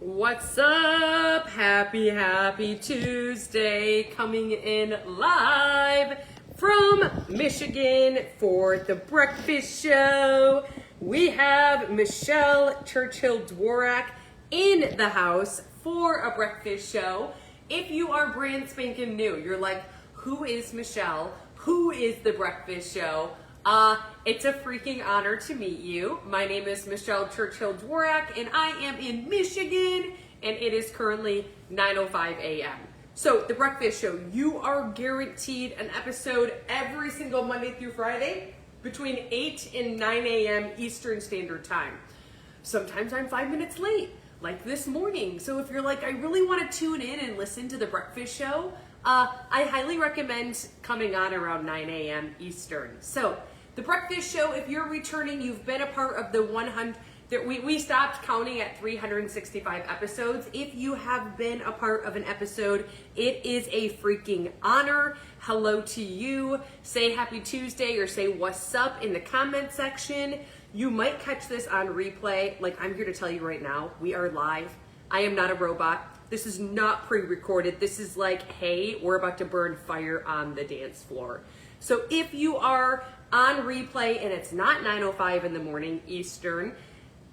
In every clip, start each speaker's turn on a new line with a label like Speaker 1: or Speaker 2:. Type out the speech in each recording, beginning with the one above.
Speaker 1: What's up? Happy Tuesday, coming in live from Michigan for the breakfast show. We have Michelle Churchill Dworack in the house for a breakfast show. If you are brand spanking new, you're like, who is Michelle? Who is the breakfast show? It's a freaking honor to meet you. My name is Michelle Churchill Dworack, and I am in Michigan, and it is currently 9:05 a.m. So, the breakfast show, you are guaranteed an episode every single Monday through Friday between 8 and 9 a.m. Eastern Standard Time. Sometimes I'm 5 minutes late, like this morning. So if you're like, I really want to tune in and listen to the breakfast show, I highly recommend coming on around 9 a.m. Eastern. So the breakfast show, if you're returning, you've been a part of the 100, we stopped counting at 365 episodes. If you have been a part of an episode, it is a freaking honor. Hello to you. Say happy Tuesday or say what's up in the comment section. You might catch this on replay. Like, I'm here to tell you right now, we are live. I am not a robot. This is not pre-recorded. This is like, hey, we're about to burn fire on the dance floor. So if you are on replay and it's not 9:05 in the morning Eastern,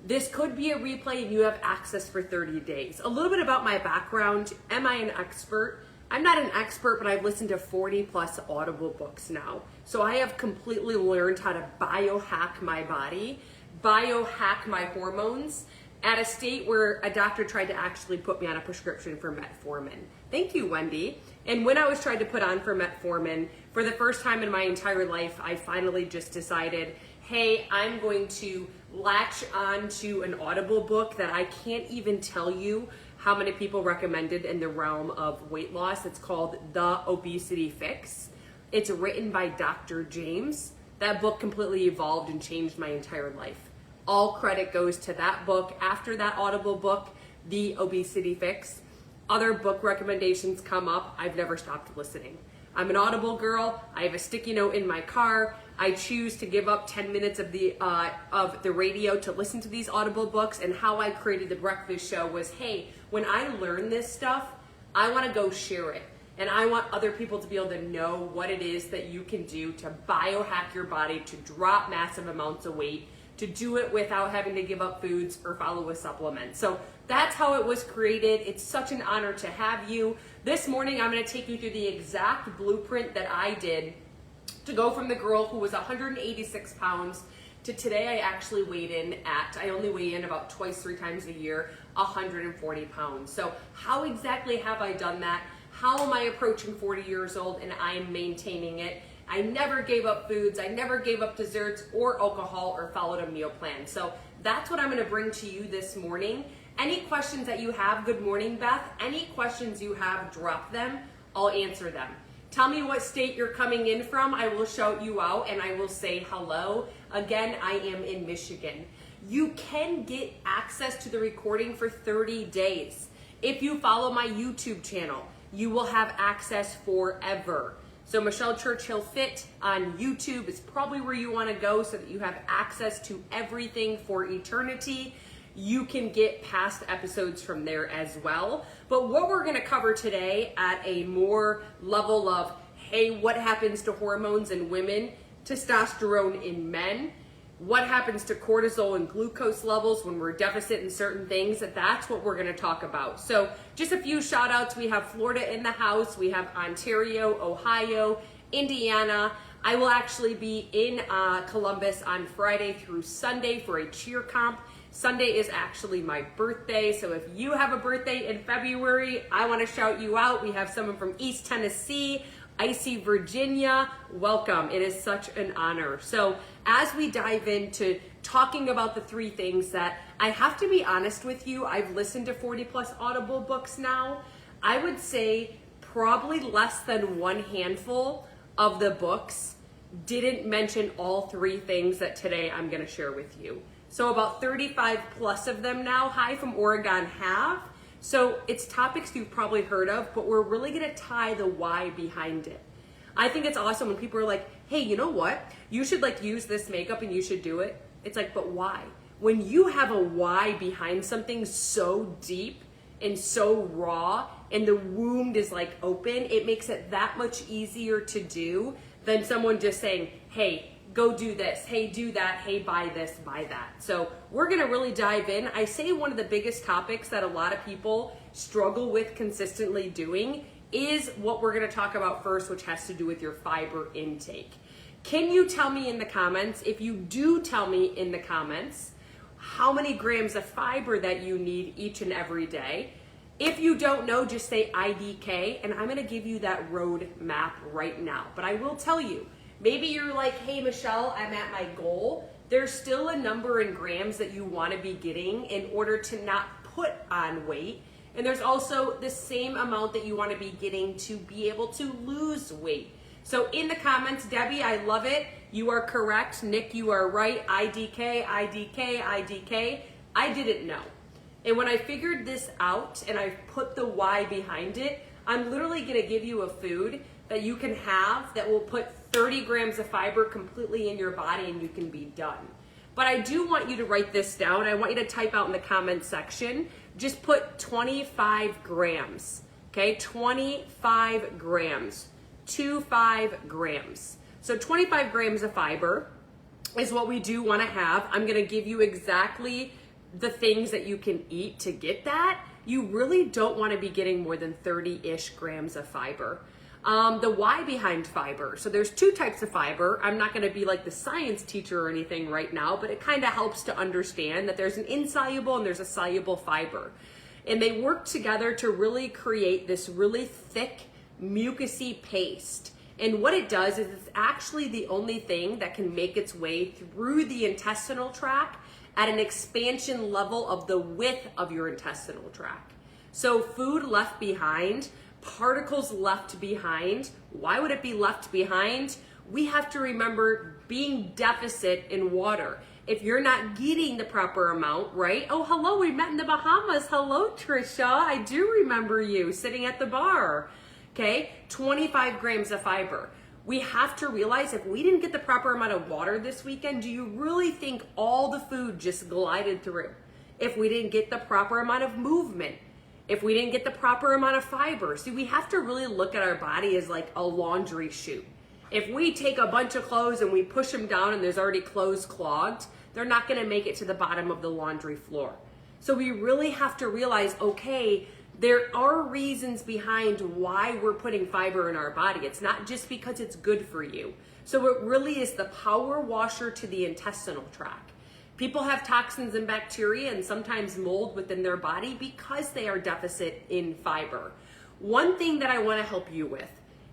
Speaker 1: this could be a replay and you have access for 30 days. A little bit about my background. Am I an expert? I'm not an expert, but I've listened to 40 plus Audible books now. So I have completely learned how to biohack my body, biohack my hormones, at a state where a doctor tried to actually put me on a prescription for metformin. Thank you, Wendy. And when I was tried to put on for metformin, for the first time in my entire life, I finally just decided, hey, I'm going to latch on to an Audible book that I can't even tell you how many people recommended in the realm of weight loss. It's called The Obesity Fix. It's written by Dr. James. That book completely evolved and changed my entire life. All credit goes to that book. After that Audible book, The Obesity Fix, other book recommendations come up. I've never stopped listening. I'm an Audible girl. I have a sticky note in my car. I choose to give up 10 minutes of the radio to listen to these Audible books. And how I created the breakfast show was, hey, when I learn this stuff, I want to go share it. And I want other people to be able to know what it is that you can do to biohack your body, to drop massive amounts of weight, to do it without having to give up foods or follow a supplement. So that's how it was created. It's such an honor to have you. This morning, I'm gonna take you through the exact blueprint that I did to go from the girl who was 186 pounds to today I actually weighed in at, I only weigh in about twice, 3 times a year, 140 pounds. So how exactly have I done that? How am I approaching 40 years old and I am maintaining it? I never gave up foods, I never gave up desserts or alcohol or followed a meal plan. So that's what I'm gonna bring to you this morning. Any questions that you have, good morning, Beth. Any questions you have, drop them, I'll answer them. Tell me what state you're coming in from, I will shout you out and I will say hello. Again, I am in Michigan. You can get access to the recording for 30 days. If you follow my YouTube channel, you will have access forever. So Michelle Churchill Fit on YouTube is probably where you want to go so that you have access to everything for eternity. You can get past episodes from there as well. But what we're going to cover today at a more level of, hey, what happens to hormones in women, testosterone in men, what happens to cortisol and glucose levels when we're deficit in certain things, that's what we're gonna talk about. So just a few shout outs. We have Florida in the house. We have Ontario, Ohio, Indiana. I will actually be in Columbus on Friday through Sunday for a cheer comp. Sunday is actually my birthday. So if you have a birthday in February, I wanna shout you out. We have someone from East Tennessee, Icy, Virginia, welcome. It is such an honor. So as we dive into talking about the 3 things that I have to be honest with you, I've listened to 40 plus Audible books now. I would say probably less than 1 handful of the books didn't mention all 3 things that today I'm gonna share with you. So about 35 plus of them now, hi from Oregon, have. So it's topics you've probably heard of, but we're really gonna tie the why behind it. I think it's awesome when people are like, hey, you know what? You should use this makeup and you should do it. It's like, but why? when you have a why behind something so deep and so raw, and the wound is like open, it makes it that much easier to do than someone just saying, hey, go do this, hey, do that, hey, buy this, buy that. So we're gonna really dive in. I say one of the biggest topics that a lot of people struggle with consistently doing is what we're gonna talk about first, which has to do with your fiber intake. Can you tell me in the comments, if you do tell me in the comments, how many grams of fiber that you need each and every day? If you don't know, just say IDK, and I'm gonna give you that road map right now. But I will tell you, maybe you're like, hey Michelle, I'm at my goal. There's still a number in grams that you wanna be getting in order to not put on weight. And there's also the same amount that you wanna be getting to be able to lose weight. So in the comments, Debbie, I love it. You are correct. Nick, you are right. IDK, IDK, IDK. I didn't know. And when I figured this out and I put the why behind it, I'm literally gonna give you a food that you can have that will put 30 grams of fiber completely in your body and you can be done. But I do want you to write this down. I want you to type out in the comment section, just put 25 grams, okay? 25 grams. 25 grams. So 25 grams of fiber is what we do want to have. I'm going to give you exactly the things that you can eat to get that. You really don't want to be getting more than 30-ish grams of fiber. The why behind fiber. So there's two types of fiber. I'm not going to be like the science teacher or anything right now, but it kind of helps to understand that there's an insoluble and there's a soluble fiber. And they work together to really create this really thick, mucousy paste. And what it does is it's actually the only thing that can make its way through the intestinal tract at an expansion level of the width of your intestinal tract. So food left behind, particles left behind. Why would it be left behind? We have to remember being deficit in water. If you're not getting the proper amount, right? Oh, hello, we met in the Bahamas. Hello, Trisha. I do remember you sitting at the bar. Okay, 25 grams of fiber. We have to realize if we didn't get the proper amount of water this weekend, do you really think all the food just glided through? If we didn't get the proper amount of movement, if we didn't get the proper amount of fiber. See, we have to really look at our body as like a laundry chute. If we take a bunch of clothes and we push them down and there's already clothes clogged, they're not gonna make it to the bottom of the laundry floor. So we really have to realize, okay, there are reasons behind why we're putting fiber in our body. It's not just because it's good for you. So it really is the power washer to the intestinal tract. People have toxins and bacteria and sometimes mold within their body because they are deficit in fiber. One thing that I want to help you with,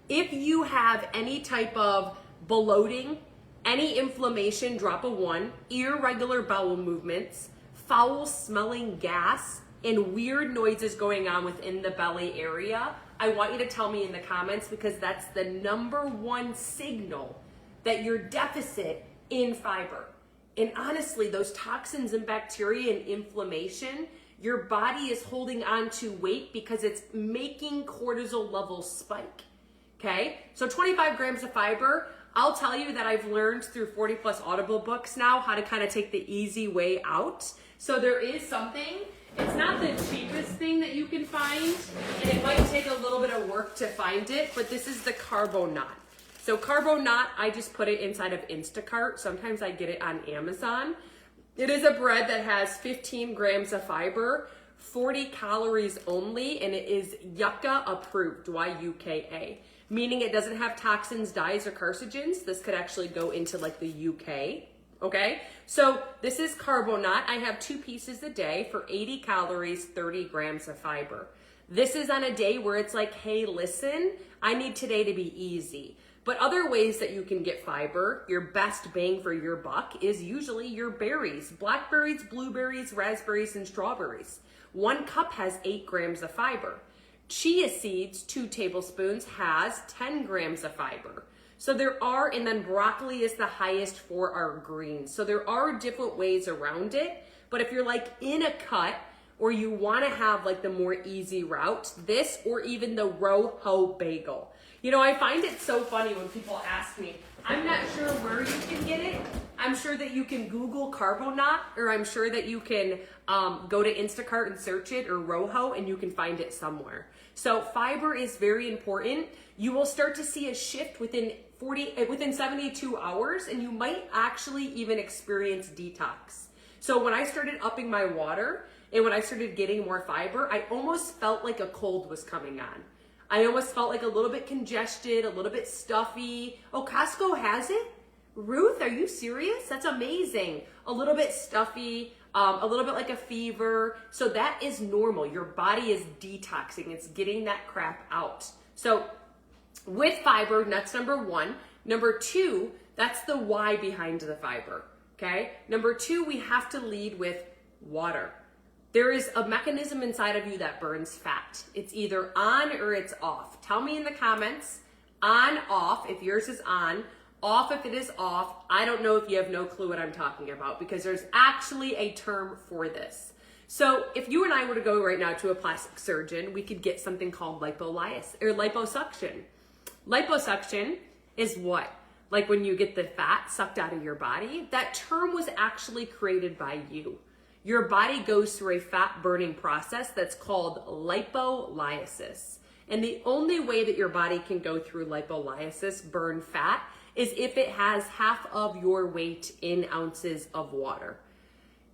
Speaker 1: if you have any type of bloating, any inflammation, drop a 1, irregular bowel movements, foul smelling gas, and weird noises going on within the belly area, I want you to tell me in the comments because that's the #1 signal that you're deficit in fiber. And honestly, those toxins and bacteria and inflammation, your body is holding on to weight because it's making cortisol levels spike, okay? So 25 grams of fiber, I'll tell you that I've learned through 40 plus Audible books now how to kind of take the easy way out. So there is something. It's not the cheapest thing that you can find, and it might take a little bit of work to find it, but this is the Carbonot. So Carbonot, I just put it inside of Instacart. Sometimes I get it on Amazon. It is a bread that has 15 grams of fiber, 40 calories only, and it is Yucca approved, Y-U-K-A, meaning it doesn't have toxins, dyes, or carcinogens. This could actually go into like the UK. Okay, so this is Carbonot. I have 2 pieces a day for 80 calories, 30 grams of fiber. This is on a day where it's like, hey, listen, I need today to be easy. But other ways that you can get fiber, your best bang for your buck is usually your berries, blackberries, blueberries, raspberries, and strawberries. 1 cup has 8 grams of fiber. Chia seeds, 2 tablespoons, has 10 grams of fiber. So there are, and then broccoli is the highest for our greens. So there are different ways around it, but if you're like in a cut or you want to have like the more easy route, this or even the Rojo bagel. You know, I find it so funny when people ask me, I'm not sure where you can get it. I'm sure that you can Google Carbonat, or I'm sure that you can go to Instacart and search it, or Rojo, and you can find it somewhere. So fiber is very important. You will start to see a shift within 72 hours, and you might actually even experience detox. So when I started upping my water and when I started getting more fiber, I almost felt like a cold was coming on. I almost felt like a little bit congested, a little bit stuffy. Oh, Costco has it? Ruth, are you serious? That's amazing. A little bit stuffy, a little bit like a fever. So that is normal. Your body is detoxing. It's getting that crap out. So with fiber, that's number one. Number two, that's the why behind the fiber, okay? Number two, we have to lead with water. There is a mechanism inside of you that burns fat. It's either on or it's off. Tell me in the comments, on, off, if yours is on, off if it is off. I don't know if you have no clue what I'm talking about, because there's actually a term for this. So if you and I were to go right now to a plastic surgeon, we could get something called liposuction. Liposuction is what? Like when you get the fat sucked out of your body. That term was actually created by you. Your body goes through a fat burning process that's called lipolysis. And the only way that your body can go through lipolysis, burn fat, is if it has half of your weight in ounces of water.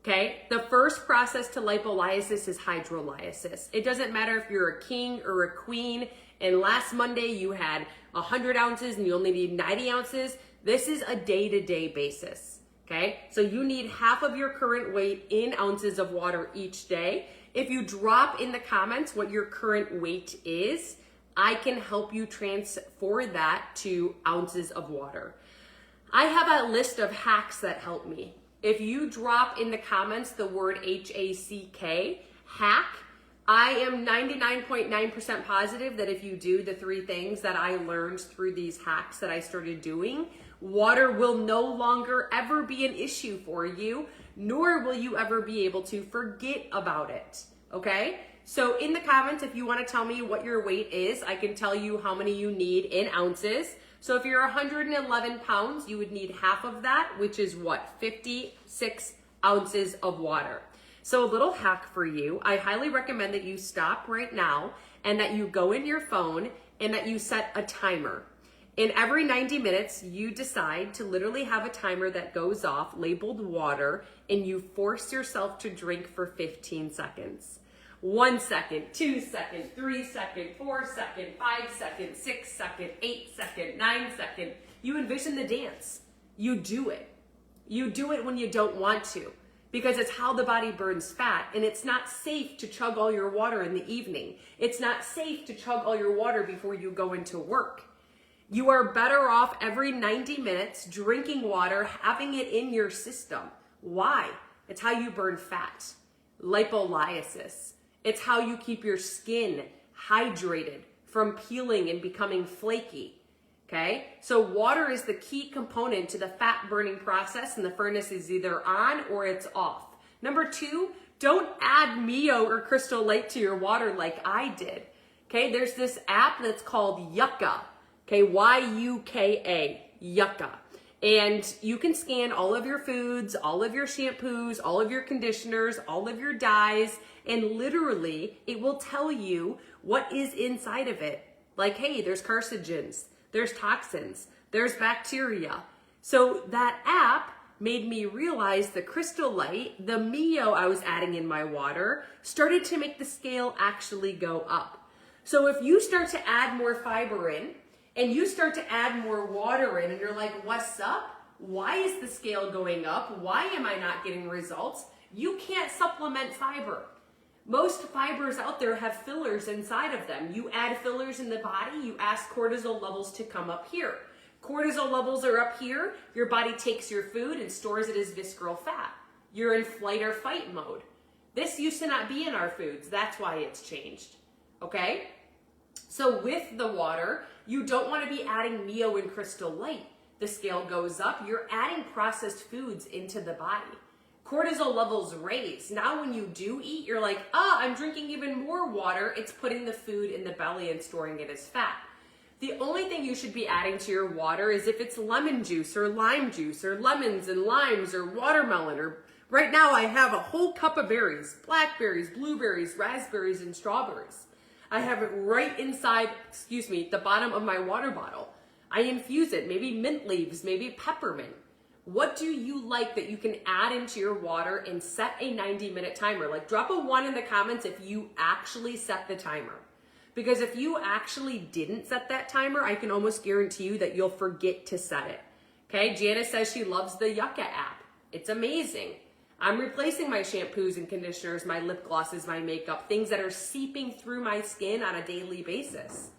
Speaker 1: Okay, the first process to lipolysis is hydrolysis. It doesn't matter if you're a king or a queen and last Monday you had 100 ounces and you only need 90 ounces. This is a day-to-day basis. Okay, so you need half of your current weight in ounces of water each day. If you drop in the comments what your current weight is, I can help you transfer that to ounces of water. I have a list of hacks that help me. If you drop in the comments the word HACK, hack, I am 99.9% positive that if you do the 3 things that I learned through these hacks that I started doing, water will no longer ever be an issue for you, nor will you ever be able to forget about it, okay? So in the comments, if you want to tell me what your weight is, I can tell you how many you need in ounces. So if you're 111 pounds, you would need half of that, which is what? 56 ounces of water. So a little hack for you, I highly recommend that you stop right now and that you go in your phone and that you set a timer. In every 90 minutes, you decide to literally have a timer that goes off labeled water, and you force yourself to drink for 15 seconds. 1 second, 2 seconds, 3 seconds, 4 seconds, 5 seconds, 6 seconds, 8 seconds, 9 seconds. You envision the dance. You do it. You do it when you don't want to, because it's how the body burns fat, and it's not safe to chug all your water in the evening. It's not safe to chug all your water before you go into work. You are better off every 90 minutes drinking water, having it in your system. Why? It's how you burn fat. Lipolysis. It's how you keep your skin hydrated from peeling and becoming flaky. Okay? So water is the key component to the fat burning process, and the furnace is either on or it's off. Number 2, don't add Mio or Crystal Light to your water like I did. Okay? There's this app that's called Yucca. Okay, Y-U-K-A, Yucca. And you can scan all of your foods, all of your shampoos, all of your conditioners, all of your dyes, and literally it will tell you what is inside of it. Like, hey, there's carcinogens, there's toxins, there's bacteria. So that app made me realize the Crystal Light, the Mio I was adding in my water, started to make the scale actually go up. So if you start to add more fiber in, and you start to add more water in, and you're like, what's up? Why is the scale going up? Why am I not getting results? You can't supplement fiber. Most fibers out there have fillers inside of them. You add fillers in the body, you ask cortisol levels to come up here. Cortisol levels are up here, your body takes your food and stores it as visceral fat. You're in flight or fight mode. This used to not be in our foods. That's why it's changed, okay? So with the water, you don't want to be adding Mio and Crystal Light. The scale goes up. You're adding processed foods into the body. cortisol levels raise. Now when you do eat, you're like, I'm drinking even more water. It's putting the food in the belly and storing it as fat. The only thing you should be adding to your water is if it's lemon juice or lime juice or lemons and limes or watermelon, or right now I have a whole cup of berries, blackberries, blueberries, raspberries, and strawberries. I have it right inside, the bottom of my water bottle. I infuse it, maybe mint leaves, maybe peppermint. What do you like that you can add into your water and set a 90-minute timer? Like, drop a 1 in the comments if you actually set the timer. Because if you actually didn't set that timer, I can almost guarantee you that you'll forget to set it. Okay, Janice says she loves the Yucca app. It's amazing. I'm replacing my shampoos and conditioners, my lip glosses, my makeup, things that are seeping through my skin on a daily basis.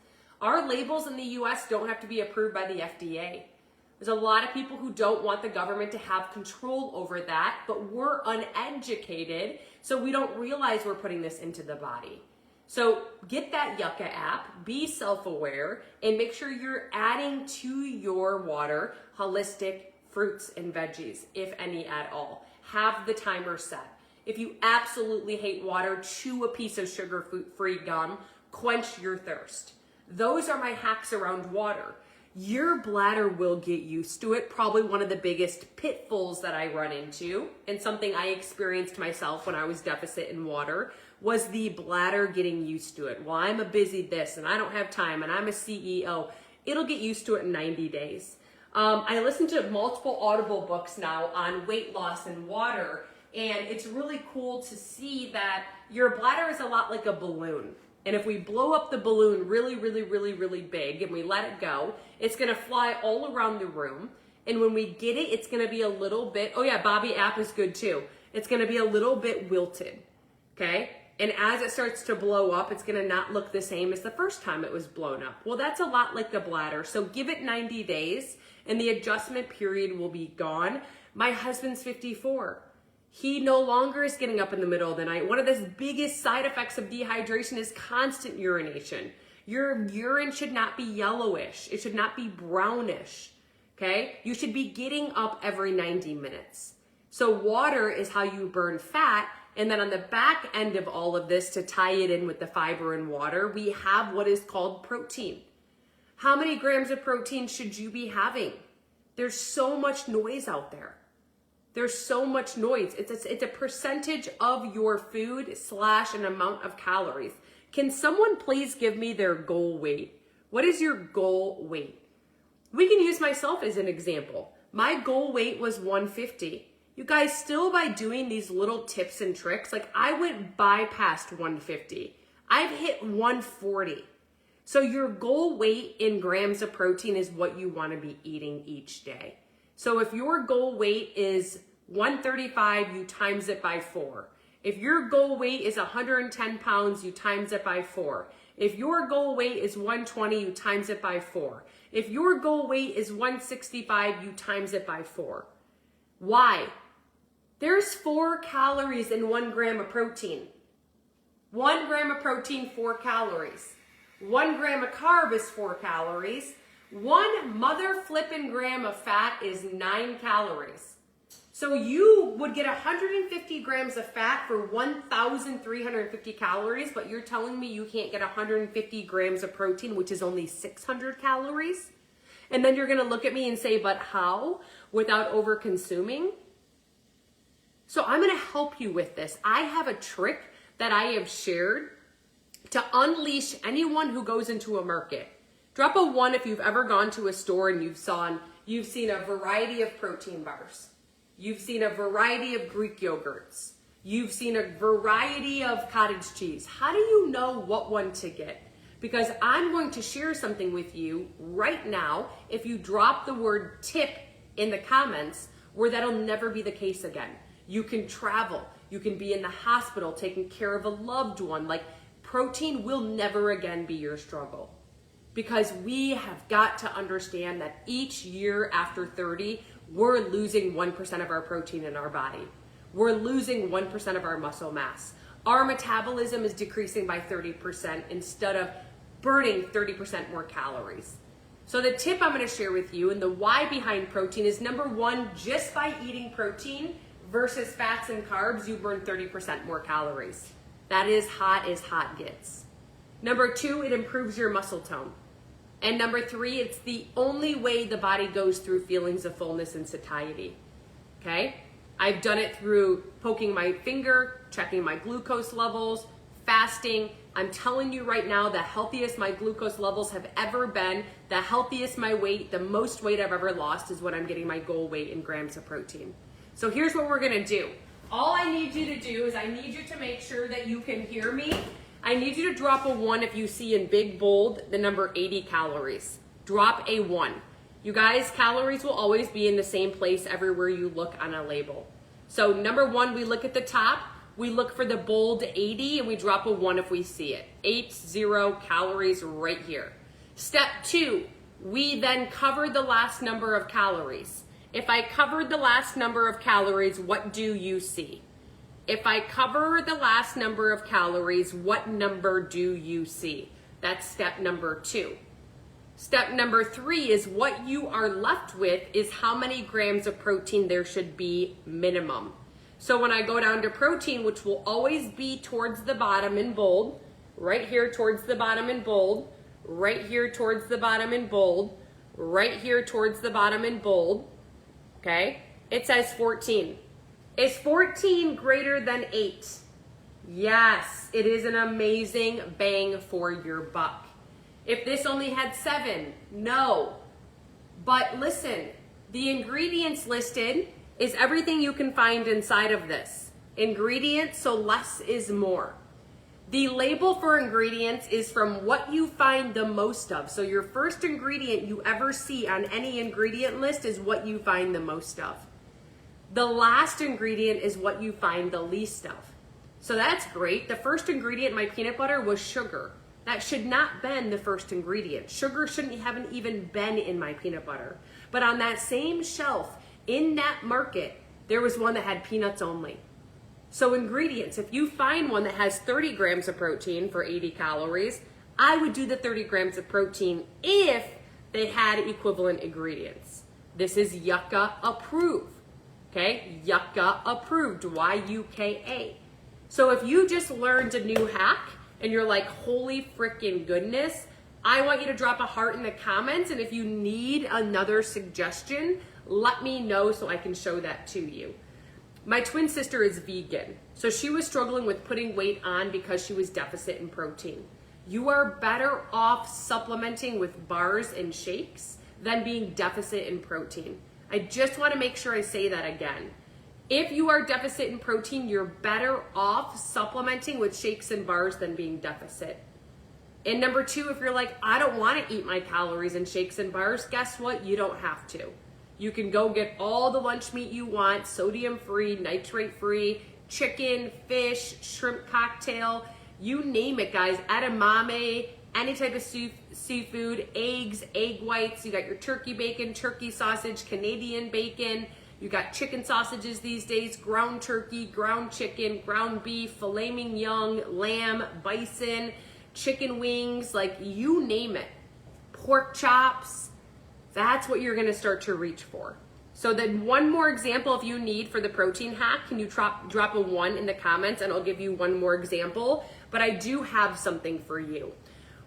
Speaker 1: Our labels in the US don't have to be approved by the FDA. There's a lot of people who don't want the government to have control over that, but we're uneducated, so we don't realize we're putting this into the body. So get that Yucca app, be self-aware, and make sure you're adding to your water holistic fruits and veggies, if any at all. Have the timer set. If you absolutely hate water, chew a piece of sugar-free gum, quench your thirst. Those are my hacks around water. Your bladder will get used to it. Probably one of the biggest pitfalls that I run into, and something I experienced myself when I was deficit in water, was the bladder getting used to it. Well, I'm a busy this and I don't have time and I'm a CEO. It'll get used to it in 90 days. I listen to multiple Audible books now on weight loss and water, and it's really cool to see that your bladder is a lot like a balloon. And if we blow up the balloon really, really, really, really big and we let it go, it's gonna fly all around the room. And when we get it, it's gonna be a little bit, oh yeah, Bobby app is good too. It's gonna be a little bit wilted, okay? And as it starts to blow up, it's gonna not look the same as the first time it was blown up. Well, that's a lot like the bladder. So give it 90 days and the adjustment period will be gone. My husband's 54. He no longer is getting up in the middle of the night. One of the biggest side effects of dehydration is constant urination. Your urine should not be yellowish. It should not be brownish, okay? You should be getting up every 90 minutes. So water is how you burn fat. And then on the back end of all of this, to tie it in with the fiber and water, we have what is called protein. How many grams of protein should you be having? There's so much noise out there. There's so much noise. It's a percentage of your food / an amount of calories. Can someone please give me their goal weight? What is your goal weight? We can use myself as an example. My goal weight was 150. You guys, still by doing these little tips and tricks, like I went bypassed 150. I've hit 140. So your goal weight in grams of protein is what you want to be eating each day. So if your goal weight is 135, you times it by 4. If your goal weight is 110 pounds, you times it by 4. If your goal weight is 120, you times it by 4. If your goal weight is 165, you times it by 4. Why? There's 4 calories in 1 gram of protein. 1 gram of protein, 4 calories. 1 gram of carb is 4 calories. 1 mother flippin' gram of fat is 9 calories. So you would get 150 grams of fat for 1,350 calories, but you're telling me you can't get 150 grams of protein, which is only 600 calories? And then you're gonna look at me and say, but how? Without over consuming? So I'm gonna help you with this. I have a trick that I have shared to unleash anyone who goes into a market. Drop a 1 if you've ever gone to a store and you've seen a variety of protein bars. You've seen a variety of Greek yogurts. You've seen a variety of cottage cheese. How do you know what one to get? Because I'm going to share something with you right now, if you drop the word tip in the comments, where that'll never be the case again. You can travel. You can be in the hospital taking care of a loved one. Like, protein will never again be your struggle. Because we have got to understand that each year after 30, we're losing 1% of our protein in our body. We're losing 1% of our muscle mass. Our metabolism is decreasing by 30% instead of burning 30% more calories. So the tip I'm gonna share with you and the why behind protein is, number 1, just by eating protein versus fats and carbs, you burn 30% more calories. That is hot as hot gets. Number 2, it improves your muscle tone. And number 3, it's the only way the body goes through feelings of fullness and satiety. Okay? I've done it through poking my finger, checking my glucose levels, fasting. I'm telling you right now, the healthiest my glucose levels have ever been, the healthiest my weight, the most weight I've ever lost is when I'm getting my goal weight in grams of protein. So here's what we're gonna do. All I need you to do is I need you to make sure that you can hear me. I need you to drop a 1 if you see in big bold the number 80 calories. Drop a 1. You guys, calories will always be in the same place everywhere you look on a label. So number 1, we look at the top, we look for the bold 80 and we drop a 1 if we see it. 80 calories right here. Step 2, we then cover the last number of calories. If I covered the last number of calories, what do you see? If I cover the last number of calories, what number do you see? That's step number 2. Step number 3 is what you are left with is how many grams of protein there should be minimum. So when I go down to protein, which will always be towards the bottom in bold, right here towards the bottom in bold, right here towards the bottom in bold, right here towards the bottom in bold, okay? It says 14. Is 14 greater than 8? Yes, it is an amazing bang for your buck. If this only had 7, no. But listen, the ingredients listed is everything you can find inside of this. Ingredients, so less is more. The label for ingredients is from what you find the most of. So your first ingredient you ever see on any ingredient list is what you find the most of. The last ingredient is what you find the least of. So that's great. The first ingredient in my peanut butter was sugar. That should not been the first ingredient. Sugar haven't even been in my peanut butter. But on that same shelf, in that market, there was one that had peanuts only. So ingredients, if you find one that has 30 grams of protein for 80 calories, I would do the 30 grams of protein if they had equivalent ingredients. This is Yucca approved, okay? Yucca approved, Y-U-K-A. So if you just learned a new hack and you're like, holy freaking goodness, I want you to drop a heart in the comments, and if you need another suggestion, let me know so I can show that to you. My twin sister is vegan, so she was struggling with putting weight on because she was deficit in protein. You are better off supplementing with bars and shakes than being deficit in protein. I just want to make sure I say that again. If you are deficit in protein, you're better off supplementing with shakes and bars than being deficit. And number 2, if you're like, I don't want to eat my calories in shakes and bars, guess what? You don't have to. You can go get all the lunch meat you want, sodium-free, nitrate-free, chicken, fish, shrimp cocktail, you name it, guys. Edamame, any type of seafood, eggs, egg whites. You got your turkey bacon, turkey sausage, Canadian bacon. You got chicken sausages these days, ground turkey, ground chicken, ground beef, filet mignon, lamb, bison, chicken wings, like you name it. Pork chops. That's what you're gonna start to reach for. So then one more example if you need for the protein hack, can you drop a 1 in the comments and I'll give you one more example, but I do have something for you.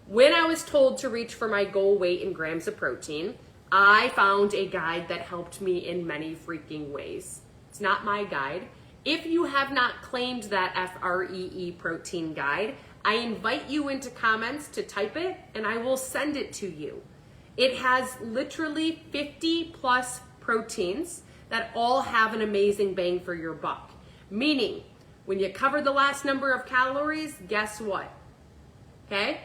Speaker 1: When I was told to reach for my goal weight in grams of protein, I found a guide that helped me in many freaking ways. It's not my guide. If you have not claimed that FREE protein guide, I invite you into comments to type it and I will send it to you. It has literally 50 plus proteins that all have an amazing bang for your buck. Meaning, when you cover the last number of calories, guess what? Okay?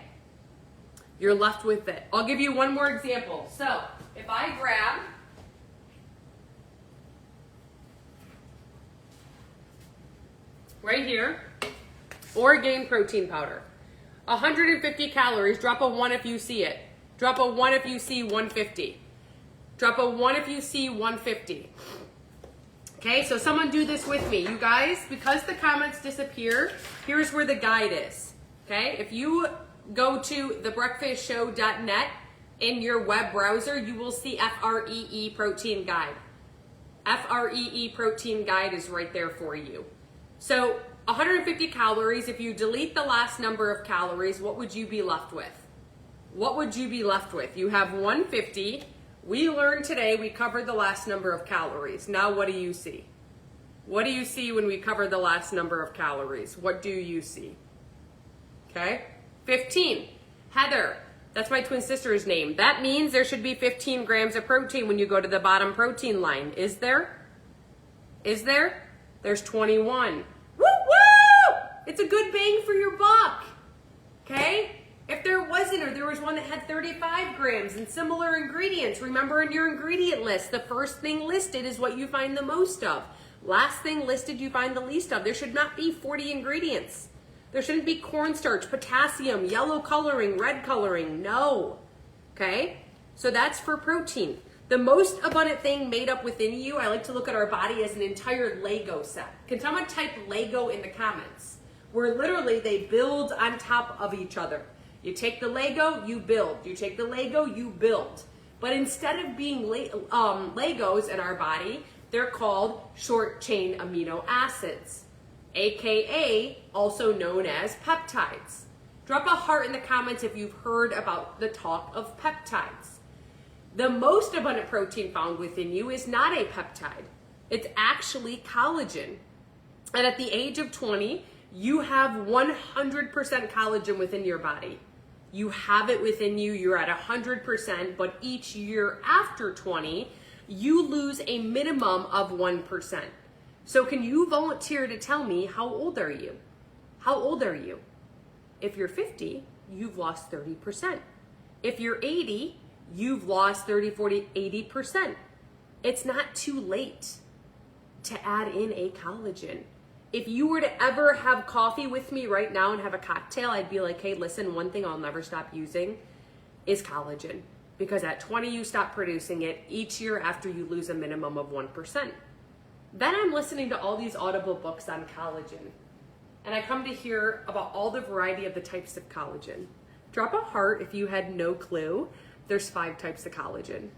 Speaker 1: You're left with it. I'll give you one more example. So, if I grab right here, Orgain protein powder, 150 calories, drop a 1 if you see it. Drop a 1 if you see 150. Drop a 1 if you see 150. Okay, so someone do this with me. You guys, because the comments disappear, here's where the guide is. Okay, if you go to thebreakfastshow.net in your web browser, you will see FREE protein guide. FREE protein guide is right there for you. So 150 calories, if you delete the last number of calories, what would you be left with? What would you be left with? You have 150. We learned today, we covered the last number of calories. Now what do you see? What do you see when we cover the last number of calories? What do you see? Okay, 15. Heather, that's my twin sister's name. That means there should be 15 grams of protein when you go to the bottom protein line. Is there? Is there? There's 21. Woo woo! It's a good bang for your buck. Okay? If there wasn't, or there was one that had 35 grams and similar ingredients, remember in your ingredient list, the first thing listed is what you find the most of. Last thing listed, you find the least of. There should not be 40 ingredients. There shouldn't be cornstarch, potassium, yellow coloring, red coloring. No. Okay? So that's for protein. The most abundant thing made up within you, I like to look at our body as an entire Lego set. Can someone type Lego in the comments? Where literally they build on top of each other. You take the Lego, you build. You take the Lego, you build. But instead of being Legos in our body, they're called short chain amino acids, AKA also known as peptides. Drop a heart in the comments if you've heard about the talk of peptides. The most abundant protein found within you is not a peptide. It's actually collagen. And at the age of 20, you have 100% collagen within your body. You have it within you, you're at 100%, but each year after 20, you lose a minimum of 1%. So can you volunteer to tell me, how old are you? How old are you? If you're 50, you've lost 30%. If you're 80, you've lost 30, 40, 80%. It's not too late to add in a collagen. If you were to ever have coffee with me right now and have a cocktail, I'd be like, hey, listen, one thing I'll never stop using is collagen. Because at 20, you stop producing it. Each year after, you lose a minimum of 1%. Then I'm listening to all these Audible books on collagen. And I come to hear about all the variety of the types of collagen. Drop a heart if you had no clue. There's 5 types of collagen.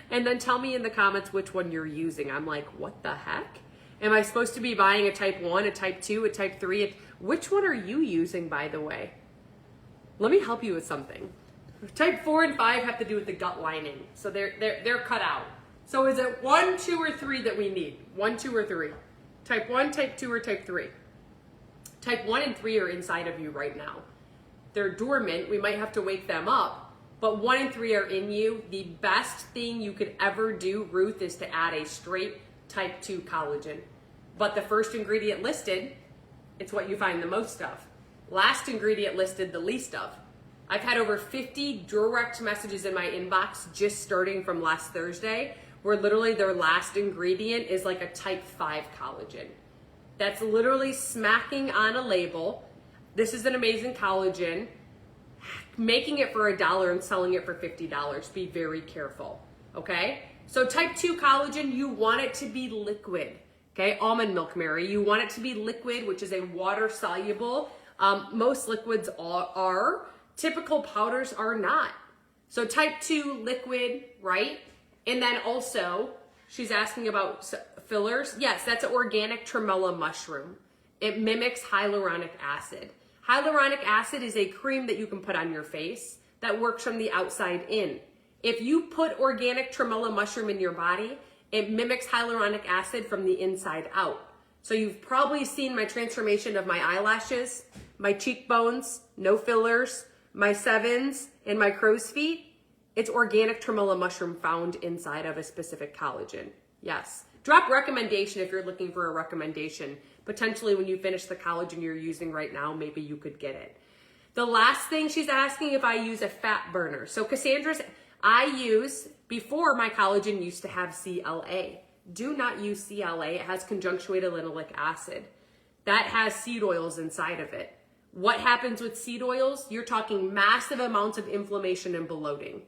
Speaker 1: And then tell me in the comments which one you're using. I'm like, what the heck? Am I supposed to be buying a type 1, a type 2, a type 3? Which one are you using, by the way? Let me help you with something. Type 4 and 5 have to do with the gut lining. So they're cut out. So is it 1, 2, or 3 that we need? 1, 2, or 3? Type 1, type 2, or type 3? Type 1 and 3 are inside of you right now. They're dormant. We might have to wake them up. But 1 and 3 are in you. The best thing you could ever do, Ruth, is to add a straight type 2 collagen. But the first ingredient listed, it's what you find the most of. Last ingredient listed, the least of. I've had over 50 direct messages in my inbox just starting from last Thursday, where literally their last ingredient is like a type 5 collagen. That's literally smacking on a label. This is an amazing collagen. Making it for $1 and selling it for $50. Be very careful, okay? So type 2 collagen, you want it to be liquid, okay? Almond milk, Mary. You want it to be liquid, which is a water soluble. Most liquids are. Typical powders are not. So type 2 liquid, right? And then also, she's asking about fillers. Yes, that's an organic tremella mushroom. It mimics hyaluronic acid. Hyaluronic acid is a cream that you can put on your face that works from the outside in. If you put organic tremella mushroom in your body, it mimics hyaluronic acid from the inside out. So you've probably seen my transformation of my eyelashes, my cheekbones, no fillers, my 7s, and my crow's feet. It's organic tremella mushroom found inside of a specific collagen. Yes. Drop recommendation if you're looking for a recommendation. Potentially when you finish the collagen you're using right now, maybe you could get it. The last thing she's asking if I use a fat burner. So Cassandra's, before my collagen used to have CLA. Do not use CLA. It has conjunctuated linoleic acid. That has seed oils inside of it. What happens with seed oils? You're talking massive amounts of inflammation and bloating,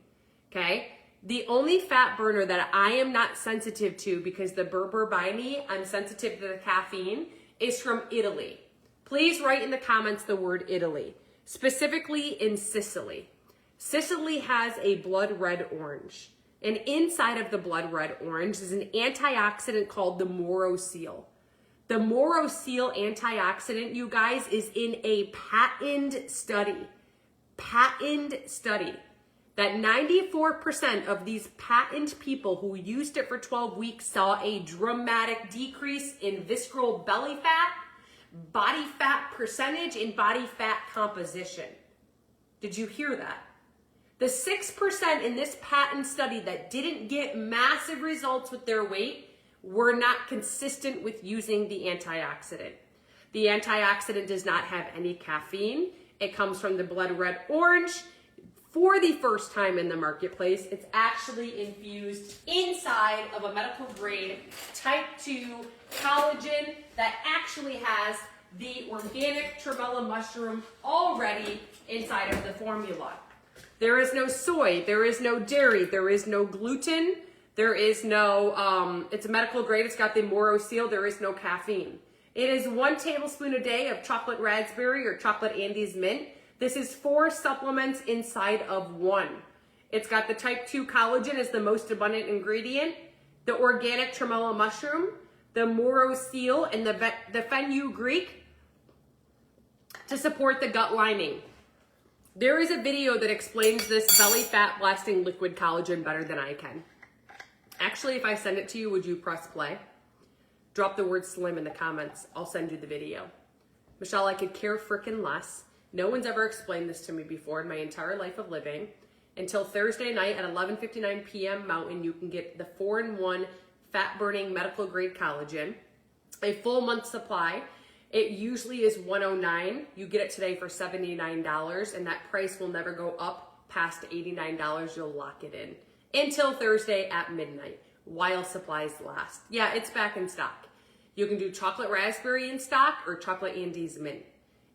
Speaker 1: okay? The only fat burner that I am not sensitive to, because the Berber by me, I'm sensitive to the caffeine, is from Italy. Please write in the comments the word Italy, specifically in Sicily. Sicily has a blood red orange. And inside of the blood red orange is an antioxidant called the morosil. The morosil antioxidant, you guys, is in a patented study that 94% of these patent people who used it for 12 weeks saw a dramatic decrease in visceral belly fat, body fat percentage, and body fat composition. Did you hear that? The 6% in this patent study that didn't get massive results with their weight were not consistent with using the antioxidant. The antioxidant does not have any caffeine. It comes from the blood red orange. For the first time in the marketplace, it's actually infused inside of a medical grade type 2 collagen that actually has the organic tremella mushroom already inside of the formula. There is no soy, there is no dairy, there is no gluten, there is no, it's a medical grade, it's got the morosil, there is no caffeine. It is 1 tablespoon a day of chocolate raspberry or chocolate Andes mint. This is 4 supplements inside of 1. It's got the type 2 collagen as the most abundant ingredient, the organic tremella mushroom, the morosil, and the fenugreek to support the gut lining. There is a video that explains this belly fat blasting liquid collagen better than I can. Actually, if I send it to you, would you press play? Drop the word slim in the comments. I'll send you the video. Michelle, I could care frickin' less. No one's ever explained this to me before in my entire life of living. Until Thursday night at 11:59 p.m. Mountain, you can get the 4-in-1 fat-burning medical grade collagen, a full month supply. It usually is $109. You get it today for $79, and that price will never go up past $89. You'll lock it in until Thursday at midnight while supplies last. Yeah, it's back in stock. You can do chocolate raspberry in stock or chocolate Andes mint.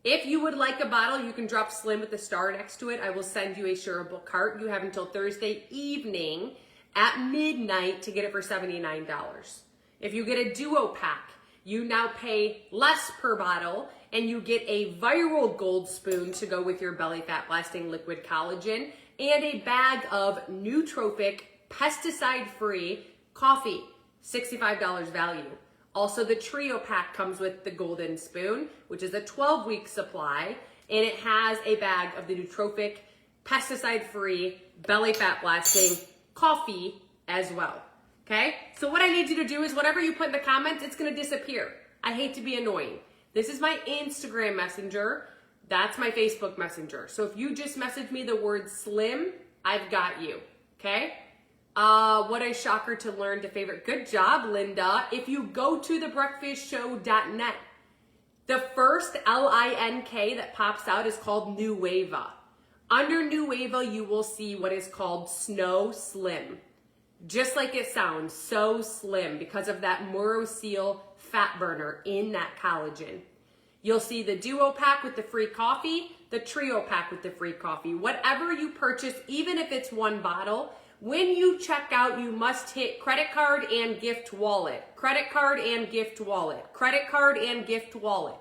Speaker 1: If you would like a bottle, you can drop Slim with the star next to it. I will send you a shareable cart. You have until Thursday evening at midnight to get it for $79. If you get a duo pack, you now pay less per bottle and you get a viral gold spoon to go with your belly fat blasting liquid collagen and a bag of nootropic pesticide-free coffee, $65 value. Also, the trio pack comes with the golden spoon, which is a 12-week supply, and it has a bag of the nootropic pesticide-free belly fat blasting coffee as well. Okay, so what I need you to do is whatever you put in the comments, it's gonna disappear. I hate to be annoying. This is my Instagram messenger. That's my Facebook messenger. So if you just message me the word slim, I've got you, okay? What a shocker to learn to favorite. Good job, Linda. If you go to thebreakfastshow.net, the first LINK that pops out is called Nueva. Under Nueva, you will see what is called Snow Slim. Just like it sounds, so slim because of that morosil fat burner in that collagen. You'll see the duo pack with the free coffee, the trio pack with the free coffee. Whatever you purchase, even if it's 1 bottle, when you check out, you must hit credit card and gift wallet. Credit card and gift wallet. Credit card and gift wallet.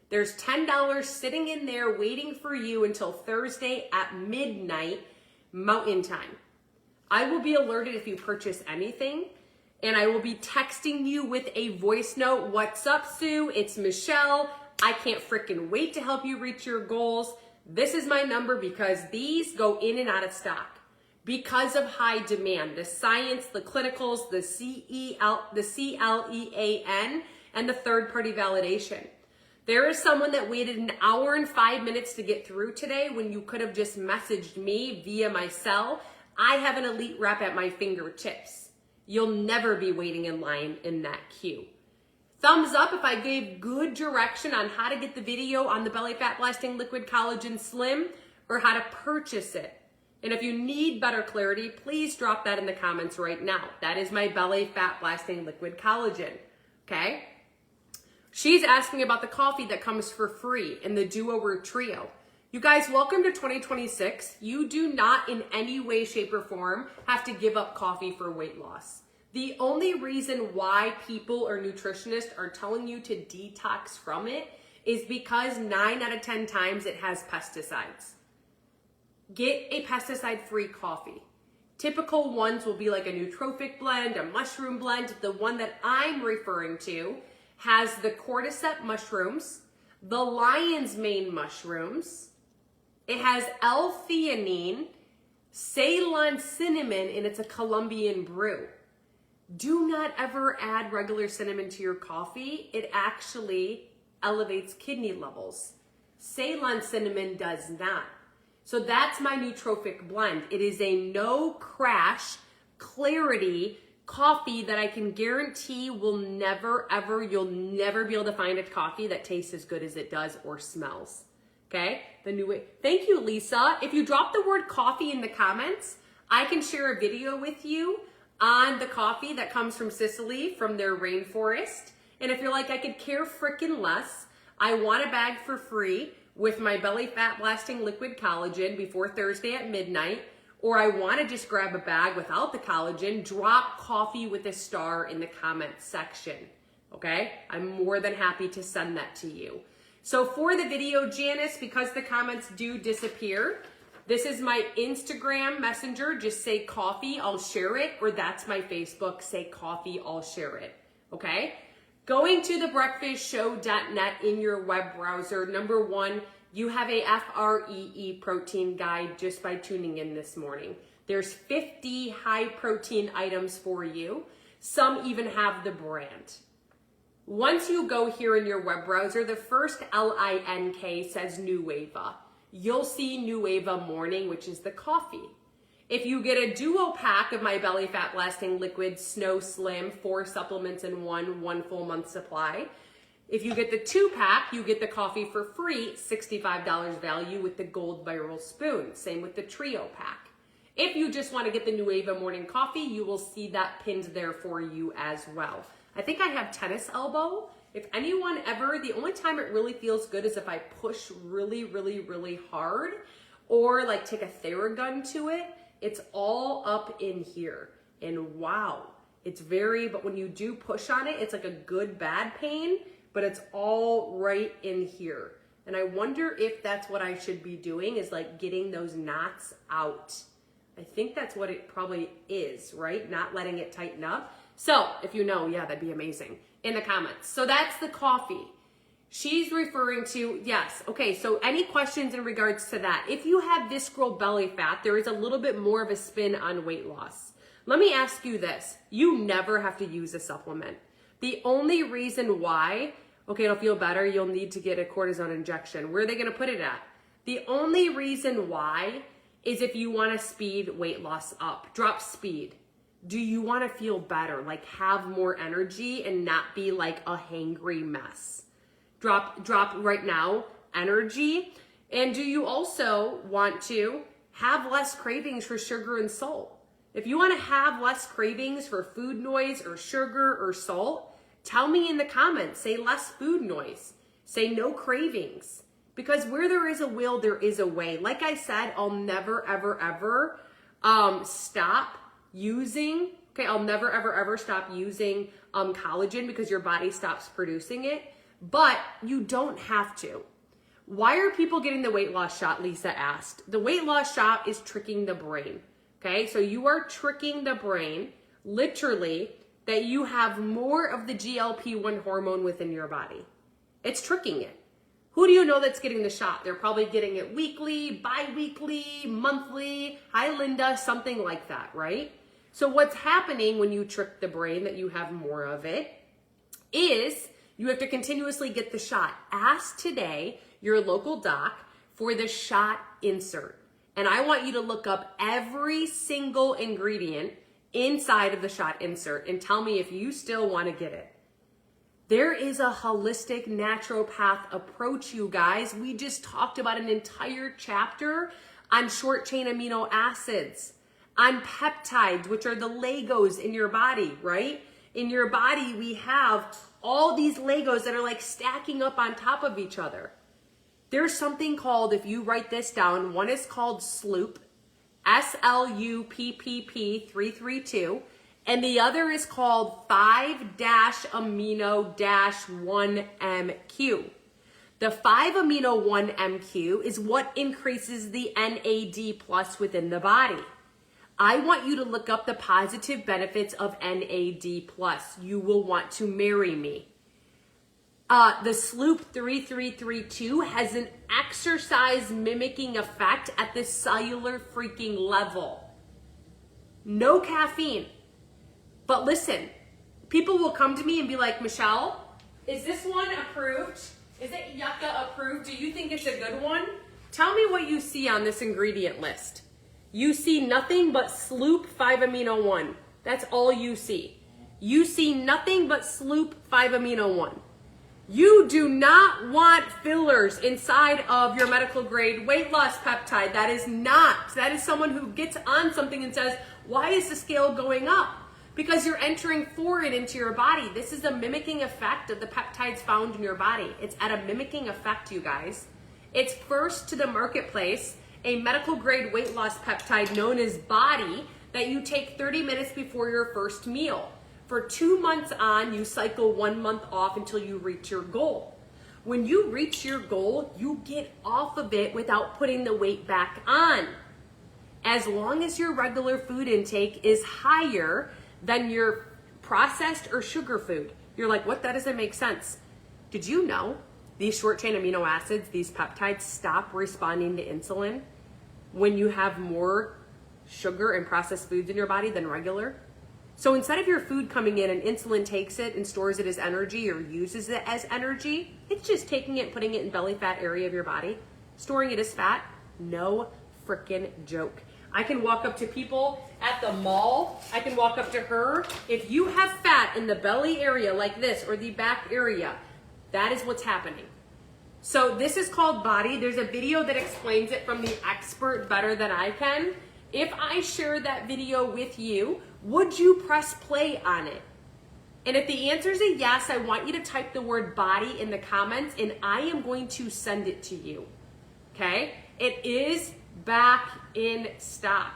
Speaker 1: There's $10 sitting in there waiting for you until Thursday at midnight Mountain Time. I will be alerted if you purchase anything, and I will be texting you with a voice note. What's up, Sue? It's Michelle. I can't freaking wait to help you reach your goals. This is my number because these go in and out of stock because of high demand. The science, the clinicals, the CLEAN, and the third-party validation. There is someone that waited 1 hour and 5 minutes to get through today when you could have just messaged me via my cell. I have an elite rep at my fingertips. You'll never be waiting in line in that queue. Thumbs up if I gave good direction on how to get the video on the Belly Fat Blasting Liquid Collagen Slim or how to purchase it. And if you need better clarity, please drop that in the comments right now. That is my Belly Fat Blasting Liquid Collagen, okay? She's asking about the coffee that comes for free in the Duo or Trio. You guys, welcome to 2026. You do not in any way, shape, or form have to give up coffee for weight loss. The only reason why people or nutritionists are telling you to detox from it is because 9 out of 10 times it has pesticides. Get a pesticide-free coffee. Typical ones will be like a nootropic blend, a mushroom blend. The one that I'm referring to has the cordyceps mushrooms, the lion's mane mushrooms. It has L-theanine, Ceylon cinnamon, and it's a Colombian brew. Do not ever add regular cinnamon to your coffee. It actually elevates kidney levels. Ceylon cinnamon does not. So that's my nootropic blend. It is a no crash, clarity coffee that I can guarantee will never, ever, you'll never be able to find a coffee that tastes as good as it does or smells. Okay? The new way. Thank you, Lisa. If you drop the word coffee in the comments, I can share a video with you on the coffee that comes from Sicily, from their rainforest. And if you're like, I could care frickin' less, I want a bag for free with my belly fat blasting liquid collagen before Thursday at midnight, or I want to just grab a bag without the collagen, drop coffee with a star in the comment section. Okay? I'm more than happy to send that to you. So for the video, Janice, because the comments do disappear, this is my Instagram messenger. Just say coffee, I'll share it. Or that's my Facebook, say coffee, I'll share it. Okay? Going to thebreakfastshow.net in your web browser. Number one, you have a FREE protein guide just by tuning in this morning. There's 50 high protein items for you. Some even have the brand. Once you go here in your web browser, the first LINK says Nueva. You'll see Nueva Morning, which is the coffee. If you get a duo pack of my belly fat blasting liquid Snow Slim, 4 supplements in one full month supply. If you get the 2-pack, you get the coffee for free, $65 value with the gold viral spoon. Same with the trio pack. If you just want to get the Nueva Morning Coffee, you will see that pinned there for you as well. I think I have tennis elbow. If anyone ever, the only time it really feels good is if I push really, really, really hard or like take a Theragun to it. It's all up in here. And wow, it's very, but when you do push on it, it's like a good bad pain, but it's all right in here. And I wonder if that's what I should be doing, is like getting those knots out. I think that's what it probably is, right? Not letting it tighten up. So if you know, yeah, that'd be amazing in the comments. So that's the coffee. She's referring to, yes. Okay, so any questions in regards to that? If you have visceral belly fat, there is a little bit more of a spin on weight loss. Let me ask you this. You never have to use a supplement. The only reason why, okay, it'll feel better, you'll need to get a cortisone injection. Where are they gonna put it at? The only reason why is if you wanna speed weight loss up, drop speed. Do you wanna feel better, like have more energy and not be like a hangry mess? Drop right now energy. And do you also want to have less cravings for sugar and salt? If you want to have less cravings for food noise or sugar or salt, tell me in the comments. Say less food noise. Say no cravings. Because where there is a will, there is a way. Like I said, I'll never, ever, ever stop using, okay, I'll never, ever, ever stop using collagen because your body stops producing it. But you don't have to. Why are people getting the weight loss shot, Lisa asked. The weight loss shot is tricking the brain, okay? So you are tricking the brain, literally, that you have more of the GLP-1 hormone within your body. It's tricking it. Who do you know that's getting the shot? They're probably getting it weekly, bi-weekly, monthly, hi Linda, something like that, right? So what's happening when you trick the brain that you have more of it is you have to continuously get the shot. Ask today your local doc for the shot insert. And I want you to look up every single ingredient inside of the shot insert and tell me if you still want to get it. There is a holistic naturopath approach, you guys. We just talked about an entire chapter on short chain amino acids, on peptides, which are the Legos in your body, right? In your body, we have all these Legos that are like stacking up on top of each other. There's something called, if you write this down, one is called SLUPP, SLUPPP 332, and the other is called 5-amino-1MQ. The 5-amino-1MQ is what increases the NAD plus within the body. I want you to look up the positive benefits of NAD+. You will want to marry me. The Sloop 3332 has an exercise mimicking effect at the cellular freaking level. No caffeine. But listen, people will come to me and be like, Michelle, is this one approved? Is it yucca approved? Do you think it's a good one? Tell me what you see on this ingredient list. You see nothing but Sloop 5-amino-1. That's all you see. You see nothing but Sloop 5-amino-1. You do not want fillers inside of your medical grade weight loss peptide. That is someone who gets on something and says, why is the scale going up? Because you're entering foreign into your body. This is a mimicking effect of the peptides found in your body. It's at a mimicking effect, you guys. It's first to the marketplace, a medical grade weight loss peptide known as Body that you take 30 minutes before your first meal. For 2 months on, you cycle 1 month off until you reach your goal. When you reach your goal, you get off of it without putting the weight back on. As long as your regular food intake is higher than your processed or sugar food. You're like, what? That doesn't make sense. Did you know these short chain amino acids, these peptides, stop responding to insulin when you have more sugar and processed foods in your body than regular? So instead of your food coming in and insulin takes it and stores it as energy or uses it as energy, it's just taking it and putting it in belly fat area of your body, storing it as fat. No freaking joke. I can walk up to people at the mall. I can walk up to her. If you have fat in the belly area like this or the back area, that is what's happening. So this is called Body. There's a video that explains it from the expert better than I can. If I share that video with you, would you press play on it? And if the answer is a yes, I want you to type the word Body in the comments and I am going to send it to you. Okay? It is back in stock.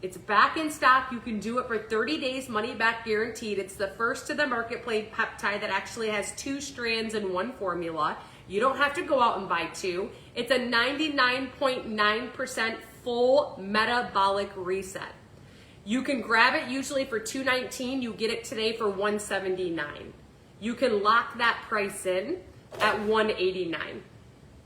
Speaker 1: It's back in stock. You can do it for 30 days, money back guaranteed. It's the first to the marketplace peptide that actually has 2 strands in one formula. You don't have to go out and buy 2. It's a 99.9% full metabolic reset. You can grab it usually for $219. You get it today for $179. You can lock that price in at $189.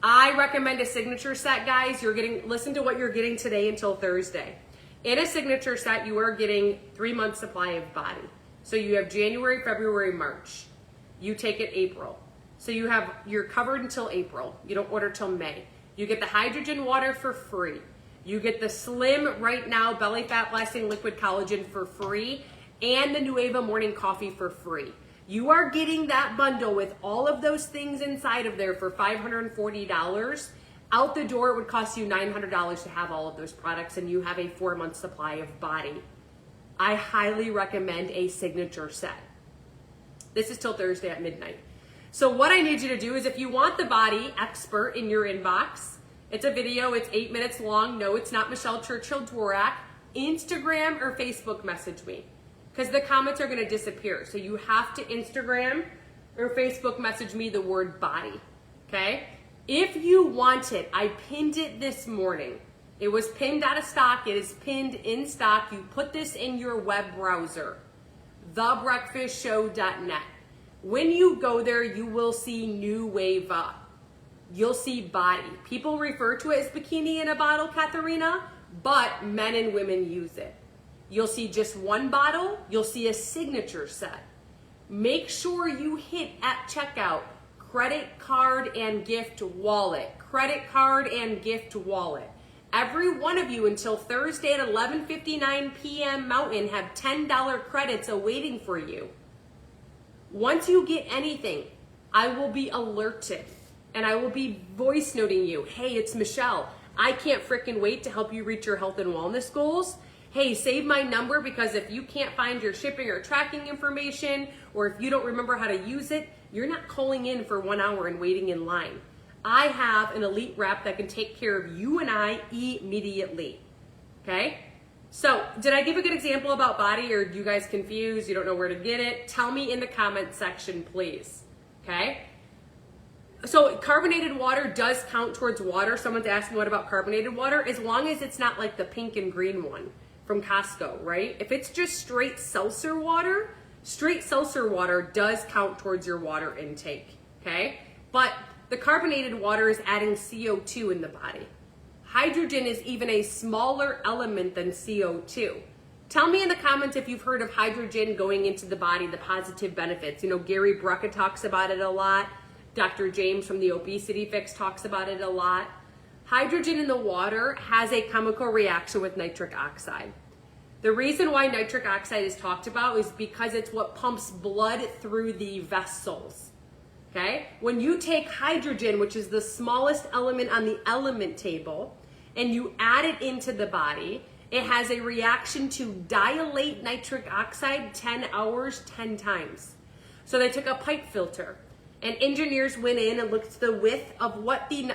Speaker 1: I recommend a signature set, guys. Listen to what you're getting today until Thursday. In a signature set, you are getting 3 months supply of Body. So you have January, February, March. You take it April. So you're covered until April. You don't order till May. You get the hydrogen water for free. You get the Slim Right Now Belly Fat Blasting Liquid Collagen for free and the Nueva Morning Coffee for free. You are getting that bundle with all of those things inside of there for $540. Out the door, it would cost you $900 to have all of those products, and you have a 4-month supply of Body. I highly recommend a signature set. This is till Thursday at midnight. So what I need you to do is, if you want the Body expert in your inbox, it's a video, it's 8 minutes long. No, it's not Michelle Churchill Dworack. Instagram or Facebook message me, because the comments are going to disappear. So you have to Instagram or Facebook message me the word Body, okay? If you want it, I pinned it this morning. It was pinned out of stock. It is pinned in stock. You put this in your web browser, thebreakfastshow.net. When you go there, you will see Nueva. You'll see Body. People refer to it as bikini in a bottle, Katharina, but men and women use it. You'll see just one bottle. You'll see a signature set. Make sure you hit at checkout credit card and gift wallet. Credit card and gift wallet. Every one of you until Thursday at 11:59 p.m. Mountain have $10 credits awaiting for you. Once you get anything, I will be alerted and I will be voice noting you. Hey, it's Michelle. I can't freaking wait to help you reach your health and wellness goals. Hey, save my number, because if you can't find your shipping or tracking information, or if you don't remember how to use it, you're not calling in for 1 hour and waiting in line. I have an elite rep that can take care of you and I immediately, okay? So, did I give a good example about Body, or are you guys confused? You don't know where to get it? Tell me in the comment section, please, okay? So, carbonated water does count towards water. Someone's asking, what about carbonated water? As long as it's not like the pink and green one. from Costco, right? If it's just straight seltzer water does count towards your water intake, okay? But the carbonated water is adding CO2 in the body. Hydrogen is even a smaller element than CO2. Tell me in the comments if you've heard of hydrogen going into the body, the positive benefits. You know, Gary Brucka talks about it a lot. Dr. James from the Obesity Fix talks about it a lot. Hydrogen in the water has a chemical reaction with nitric oxide. The reason why nitric oxide is talked about is because it's what pumps blood through the vessels. Okay? When you take hydrogen, which is the smallest element on the element table, and you add it into the body, it has a reaction to dilate nitric oxide 10 hours, 10 times. So they took a pipe filter, and engineers went in and looked at the width of what the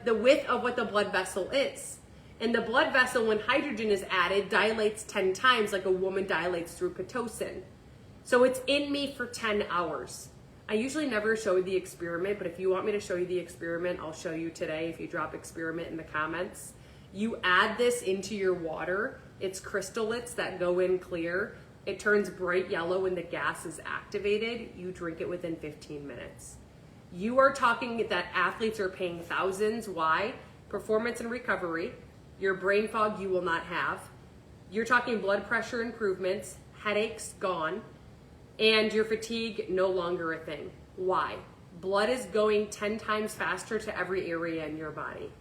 Speaker 1: width of what the blood vessel is. And the blood vessel, when hydrogen is added, dilates 10 times like a woman dilates through Pitocin. So it's in me for 10 hours. I usually never show the experiment, but if you want me to show you the experiment, I'll show you today if you drop experiment in the comments. You add this into your water. It's crystallets that go in clear. It turns bright yellow when the gas is activated. You drink it within 15 minutes. You are talking that athletes are paying thousands. Why? Performance and recovery. Your brain fog you will not have. You're talking blood pressure improvements, headaches gone, and your fatigue no longer a thing. Why? Blood is going 10 times faster to every area in your body.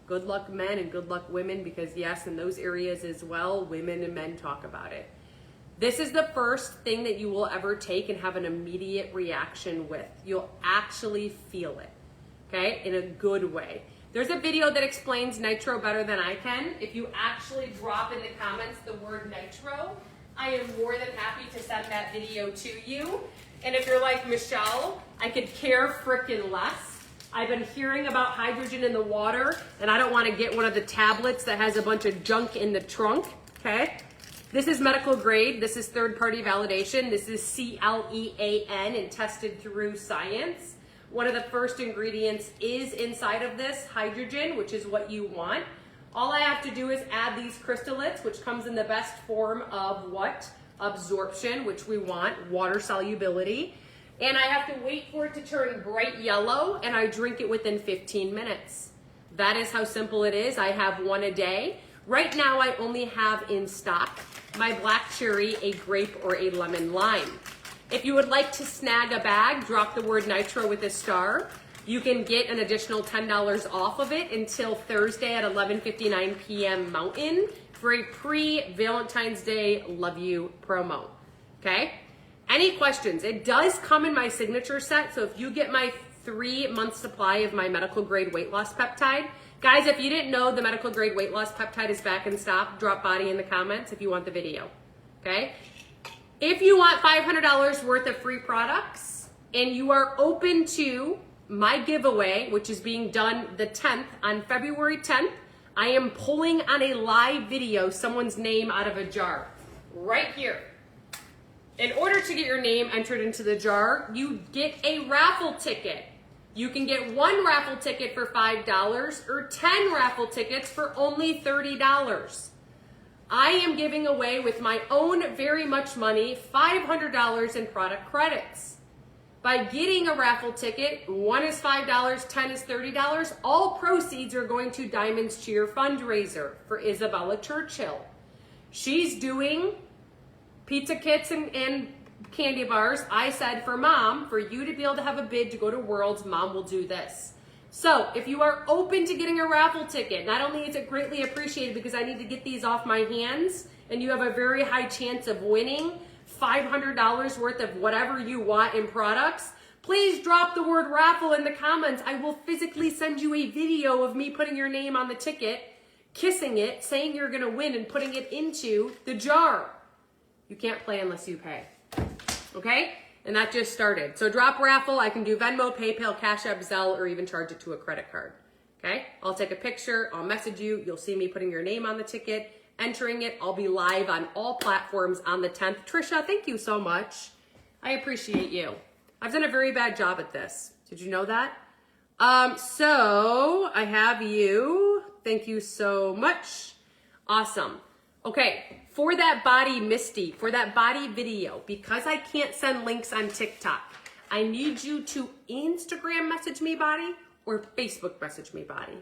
Speaker 1: Good luck men and good luck women, because yes, in those areas as well, women and men talk about it. This is the first thing that you will ever take and have an immediate reaction with. You'll actually feel it, okay, in a good way. There's a video that explains nitro better than I can. If you actually drop in the comments the word nitro, I am more than happy to send that video to you. And if you're like, Michelle, I could care frickin' less. I've been hearing about hydrogen in the water, and I don't want to get one of the tablets that has a bunch of junk in the trunk, okay? This is medical grade. This is third-party validation. This is CLEAN and tested through science. One of the first ingredients is inside of this, hydrogen, which is what you want. All I have to do is add these crystallets, which comes in the best form of what? Absorption, which we want, water solubility. And I have to wait for it to turn bright yellow, and I drink it within 15 minutes. That is how simple it is. I have one a day. Right now, I only have in stock my black cherry, a grape, or a lemon lime. If you would like to snag a bag, drop the word nitro with a star. You can get an additional $10 off of it until Thursday at 11:59 p.m. Mountain for a pre-Valentine's Day Love You promo, okay? Any questions? It does come in my signature set, so if you get my 3-month supply of my medical grade weight loss peptide, guys, if you didn't know the medical grade weight loss peptide is back in stock, drop body in the comments if you want the video, okay? If you want $500 worth of free products and you are open to my giveaway, which is being done the 10th, on February 10th, I am pulling on a live video someone's name out of a jar right here. In order to get your name entered into the jar, you get a raffle ticket. You can get 1 raffle ticket for $5 or 10 raffle tickets for only $30. I am giving away with my own very much money $500 in product credits. By getting a raffle ticket, 1 is $5, 10 is $30, all proceeds are going to Diamonds Cheer fundraiser for Isabella Churchill. She's doing pizza kits and candy bars. I said for mom, for you to be able to have a bid to go to Worlds, mom will do this. So if you are open to getting a raffle ticket, not only is it greatly appreciated because I need to get these off my hands, and you have a very high chance of winning $500 worth of whatever you want in products, please drop the word raffle in the comments. I will physically send you a video of me putting your name on the ticket, kissing it, saying you're gonna win, and putting it into the jar. You can't play unless you pay, okay? And that just started. So drop raffle, I can do Venmo, PayPal, Cash App, Zelle, or even charge it to a credit card, okay? I'll take a picture, I'll message you, you'll see me putting your name on the ticket, entering it. I'll be live on all platforms on the 10th. Trisha, thank you so much. I appreciate you. I've done a very bad job at this. Did you know that? So I have you. Thank you so much. Awesome. Okay, for that body Misty, for that body video, because I can't send links on TikTok, I need you to Instagram message me body or Facebook message me body.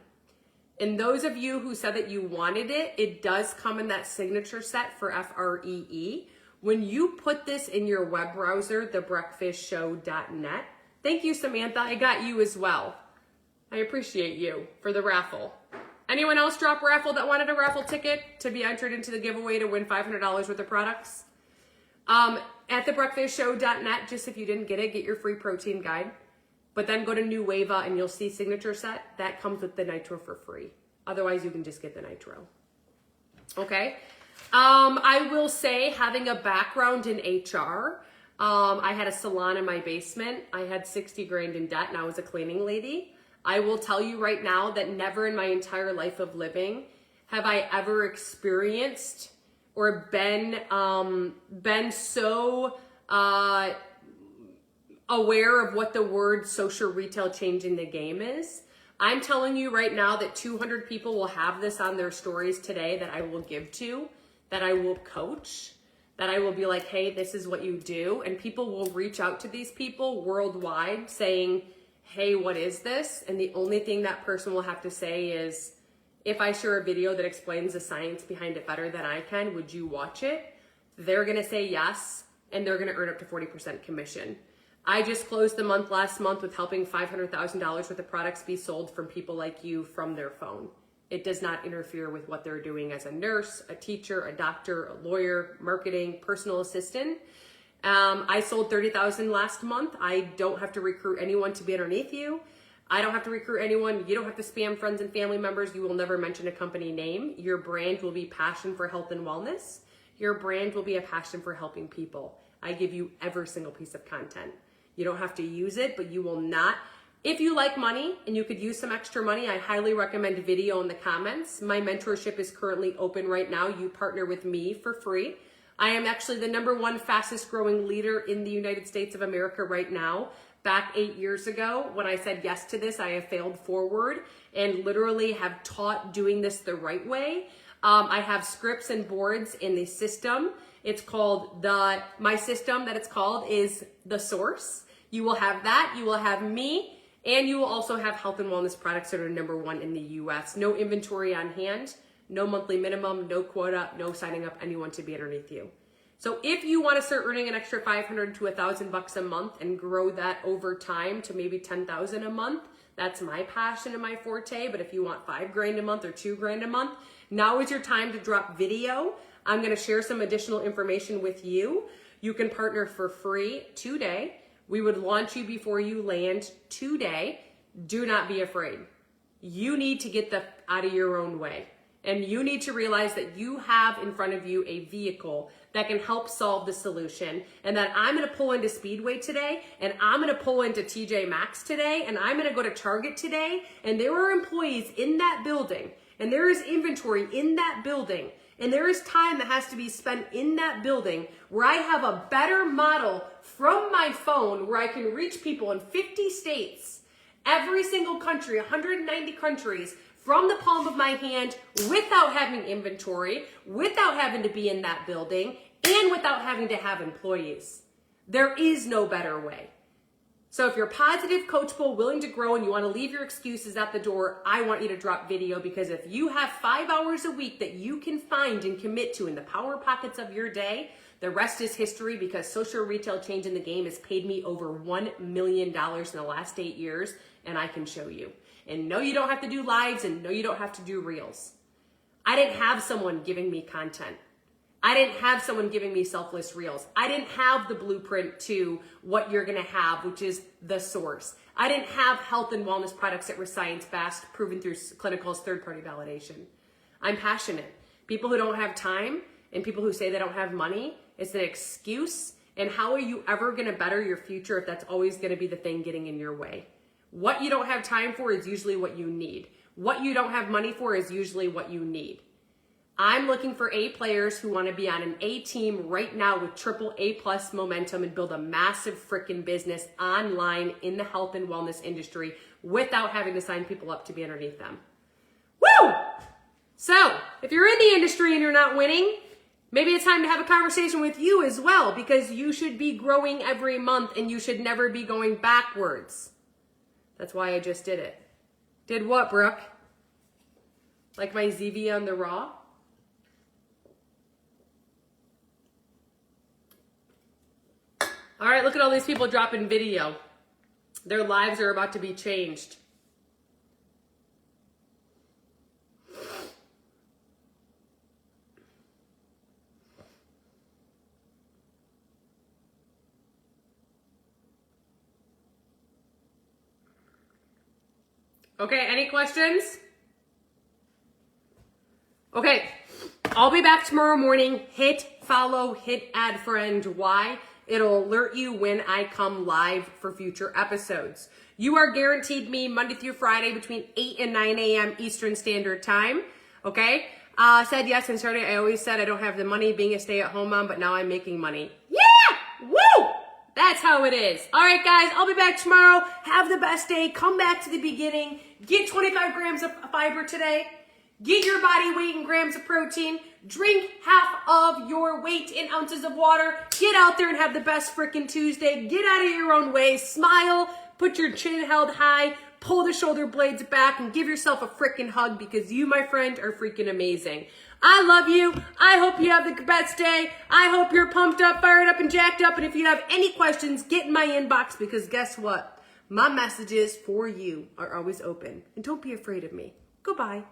Speaker 1: And those of you who said that you wanted it, it does come in that signature set for FREE. When you put this in your web browser, thebreakfastshow.net, thank you, Samantha, I got you as well. I appreciate you for the raffle. Anyone else drop raffle that wanted a raffle ticket to be entered into the giveaway to win $500 worth of products? At thebreakfastshow.net, just if you didn't get it, get your free protein guide. But then go to New Wava and you'll see signature set. That comes with the nitro for free. Otherwise, you can just get the nitro. Okay? I will say, having a background in HR, I had a salon in my basement. I had 60 grand in debt and I was a cleaning lady. I will tell you right now that never in my entire life of living have I ever experienced or been so aware of what the word social retail changing the game is. I'm telling you right now that 200 people will have this on their stories today that I will give to, that I will coach, that I will be like, hey, this is what you do. And people will reach out to these people worldwide saying, hey, what is this? And the only thing that person will have to say is, if I share a video that explains the science behind it better than I can, would you watch it? They're gonna say yes, and they're gonna earn up to 40% commission. I just closed the month last month with helping $500,000 worth of products be sold from people like you from their phone. It does not interfere with what they're doing as a nurse, a teacher, a doctor, a lawyer, marketing, personal assistant. I sold 30,000 last month. I don't have to recruit anyone to be underneath you. I don't have to recruit anyone. You don't have to spam friends and family members. You will never mention a company name. Your brand will be passion for health and wellness. Your brand will be a passion for helping people. I give you every single piece of content. You don't have to use it, but you will not. If you like money and you could use some extra money, I highly recommend video in the comments. My mentorship is currently open right now. You partner with me for free. I am actually the #1 fastest growing leader in the United States of America right now. Back 8 years ago, when I said yes to this, I have failed forward and literally have taught doing this the right way. I have scripts and boards in the system. It's called my system that it's called is The Source. You will have that, you will have me, and you will also have health and wellness products that are #1 in the US. No inventory on hand. No monthly minimum, no quota, no signing up anyone to be underneath you. So if you want to start earning an extra $500 to $1,000 a month and grow that over time to maybe 10,000 a month, that's my passion and my forte. But if you want 5 grand a month or 2 grand a month, now is your time to drop video. I'm going to share some additional information with you. You can partner for free today. We would launch you before you land today. Do not be afraid. You need to get out of your own way. And you need to realize that you have in front of you a vehicle that can help solve the solution, and that I'm going to pull into Speedway today, and I'm going to pull into TJ Maxx today, and I'm going to go to Target today, and there are employees in that building, and there is inventory in that building, and there is time that has to be spent in that building where I have a better model from my phone where I can reach people in 50 states, every single country, 190 countries, from the palm of my hand without having inventory, without having to be in that building, and without having to have employees. There is no better way. So if you're positive, coachable, willing to grow, and you want to leave your excuses at the door, I want you to drop video, because if you have 5 hours a week that you can find and commit to in the power pockets of your day, the rest is history, because social retail change in the game has paid me over $1 million in the last 8 years, and I can show you. And no, you don't have to do lives, and no, you don't have to do reels. I didn't have someone giving me content. I didn't have someone giving me selfless reels. I didn't have the blueprint to what you're gonna have, which is The Source. I didn't have health and wellness products that were science-based, proven through clinicals, third-party validation. I'm passionate. People who don't have time and people who say they don't have money, it's an excuse. And how are you ever gonna better your future if that's always gonna be the thing getting in your way? What you don't have time for is usually what you need. What you don't have money for is usually what you need. I'm looking for A players who want to be on an A team right now with triple A+ momentum and build a massive freaking business online in the health and wellness industry without having to sign people up to be underneath them. Woo! So, if you're in the industry and you're not winning, maybe it's time to have a conversation with you as well, because you should be growing every month and you should never be going backwards. That's why I just did it. Did what, Brooke? Like my ZV on the raw? All right, look at all these people dropping video. Their lives are about to be changed. Okay, any questions? Okay, I'll be back tomorrow morning. Hit follow, hit add friend. Why? It'll alert you when I come live for future episodes. You are guaranteed me Monday through Friday between 8 and 9 a.m. Eastern Standard Time. Okay? Said yes and started. I always said I don't have the money being a stay-at-home mom, but now I'm making money. Yeah! Woo! That's how it is. All right, guys, I'll be back tomorrow. Have the best day. Come back to the beginning. Get 25 grams of fiber today. Get your body weight in grams of protein. Drink half of your weight in ounces of water. Get out there and have the best frickin' Tuesday. Get out of your own way. Smile. Put your chin held high. Pull the shoulder blades back and give yourself a frickin' hug, because you, my friend, are freaking amazing. I love you. I hope you have the best day. I hope you're pumped up, fired up, and jacked up. And if you have any questions, get in my inbox, because guess what? My messages for you are always open. And don't be afraid of me. Goodbye.